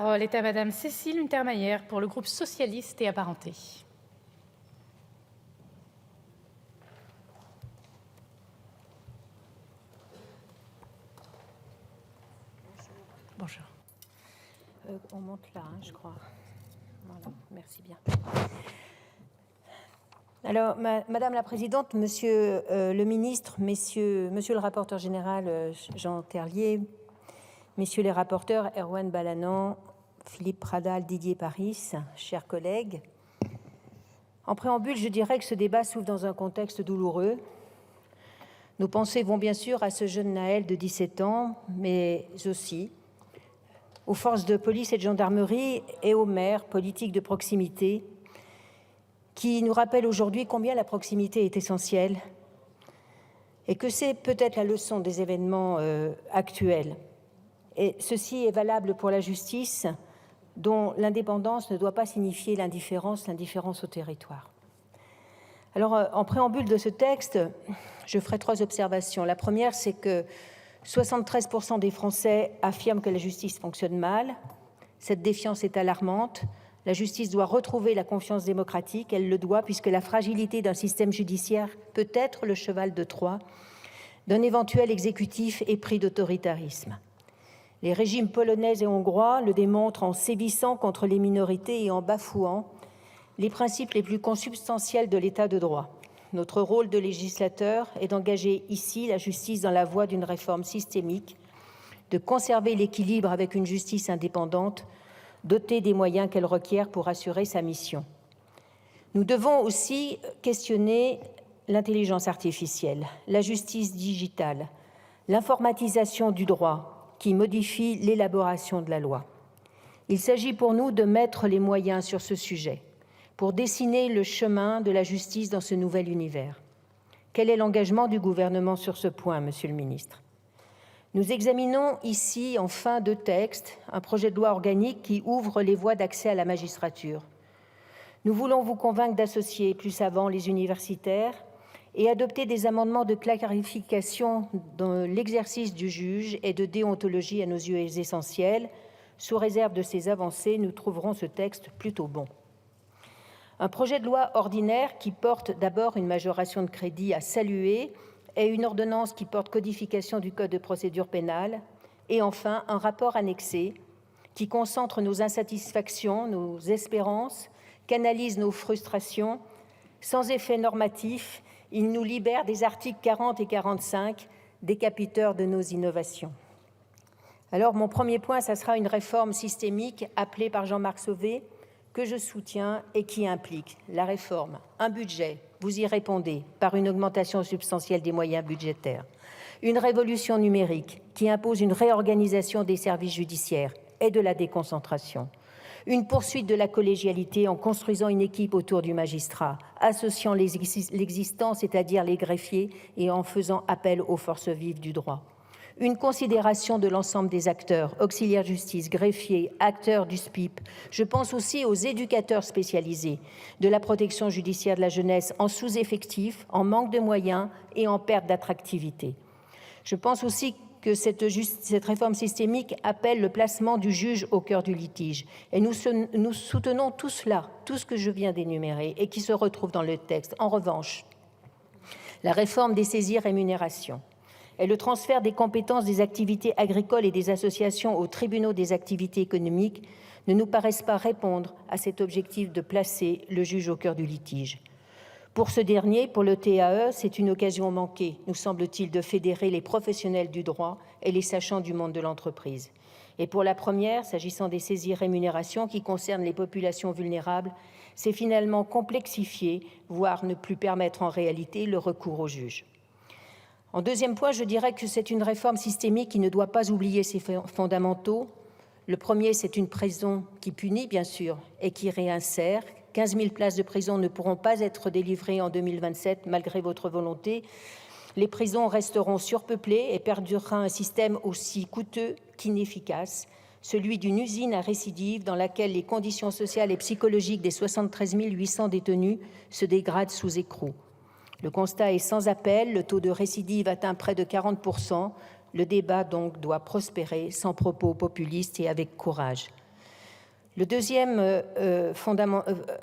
parole est à Madame Cécile Untermaier pour le groupe socialiste et apparenté. Bonjour. On monte là, je crois. Voilà, merci bien. Alors, Madame la Présidente, Monsieur le Ministre, Monsieur le rapporteur général Jean Terlier, Messieurs les rapporteurs Erwan Balanant, Philippe Pradal, Didier Paris, chers collègues, en préambule, je dirais que ce débat s'ouvre dans un contexte douloureux. Nos pensées vont bien sûr à ce jeune Naël de 17 ans, mais aussi aux forces de police et de gendarmerie et aux maires politiques de proximité qui nous rappellent aujourd'hui combien la proximité est essentielle et que c'est peut-être la leçon des événements actuels. Et ceci est valable pour la justice, dont l'indépendance ne doit pas signifier l'indifférence au territoire. Alors, en préambule de ce texte, je ferai 3 observations. La première, c'est que 73% des Français affirment que la justice fonctionne mal. Cette défiance est alarmante. La justice doit retrouver la confiance démocratique. Elle le doit puisque la fragilité d'un système judiciaire peut être le cheval de Troie d'un éventuel exécutif épris d'autoritarisme. Les régimes polonais et hongrois le démontrent en sévissant contre les minorités et en bafouant les principes les plus consubstantiels de l'état de droit. Notre rôle de législateur est d'engager ici la justice dans la voie d'une réforme systémique, de conserver l'équilibre avec une justice indépendante, dotée des moyens qu'elle requiert pour assurer sa mission. Nous devons aussi questionner l'intelligence artificielle, la justice digitale, l'informatisation du droit qui modifie l'élaboration de la loi. Il s'agit pour nous de mettre les moyens sur ce sujet, pour dessiner le chemin de la justice dans ce nouvel univers. Quel est l'engagement du gouvernement sur ce point, Monsieur le Ministre ? Nous examinons ici, en fin de texte, un projet de loi organique qui ouvre les voies d'accès à la magistrature. Nous voulons vous convaincre d'associer plus avant les universitaires et adopter des amendements de clarification dans l'exercice du juge et de déontologie à nos yeux essentiels. Sous réserve de ces avancées, nous trouverons ce texte plutôt bon. Un projet de loi ordinaire qui porte d'abord une majoration de crédit à saluer et une ordonnance qui porte codification du Code de procédure pénale, et enfin un rapport annexé qui concentre nos insatisfactions, nos espérances, canalise nos frustrations. Sans effet normatif, il nous libère des articles 40 et 45, décapiteurs de nos innovations. Alors, mon premier point, ça sera une réforme systémique appelée par Jean-Marc Sauvé, que je soutiens et qui implique la réforme, un budget, vous y répondez, par une augmentation substantielle des moyens budgétaires, une révolution numérique qui impose une réorganisation des services judiciaires et de la déconcentration, une poursuite de la collégialité en construisant une équipe autour du magistrat, associant l'existant, c'est-à-dire les greffiers, et en faisant appel aux forces vives du droit. Une considération de l'ensemble des acteurs, auxiliaires de justice, greffiers, acteurs du SPIP. Je pense aussi aux éducateurs spécialisés de la protection judiciaire de la jeunesse en sous-effectif, en manque de moyens et en perte d'attractivité. Je pense aussi que cette réforme systémique appelle le placement du juge au cœur du litige. Et nous soutenons tout cela, tout ce que je viens d'énumérer et qui se retrouve dans le texte. En revanche, la réforme des saisies rémunérations et le transfert des compétences des activités agricoles et des associations aux tribunaux des activités économiques ne nous paraissent pas répondre à cet objectif de placer le juge au cœur du litige. Pour ce dernier, pour le TAE, c'est une occasion manquée, nous semble-t-il, de fédérer les professionnels du droit et les sachants du monde de l'entreprise. Et pour la première, s'agissant des saisies rémunérations qui concernent les populations vulnérables, c'est finalement complexifier, voire ne plus permettre en réalité le recours au juge. En deuxième point, je dirais que c'est une réforme systémique qui ne doit pas oublier ses fondamentaux. Le premier, c'est une prison qui punit, bien sûr, et qui réinsère. 15 000 places de prison ne pourront pas être délivrées en 2027, malgré votre volonté. Les prisons resteront surpeuplées et perdurera un système aussi coûteux qu'inefficace, celui d'une usine à récidive dans laquelle les conditions sociales et psychologiques des 73 800 détenus se dégradent sous écrou. Le constat est sans appel, le taux de récidive atteint près de 40%. Le débat donc doit prospérer sans propos populistes et avec courage. Le deuxième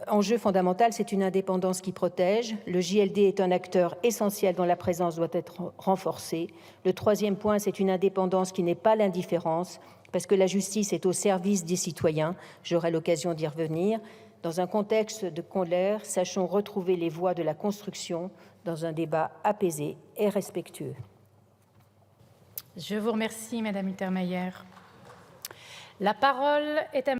enjeu fondamental, c'est une indépendance qui protège. Le JLD est un acteur essentiel dont la présence doit être renforcée. Le troisième point, c'est une indépendance qui n'est pas l'indifférence, parce que la justice est au service des citoyens. J'aurai l'occasion d'y revenir. Dans un contexte de colère, sachons retrouver les voies de la construction dans un débat apaisé et respectueux. Je vous remercie, Madame Untermaier. La parole est à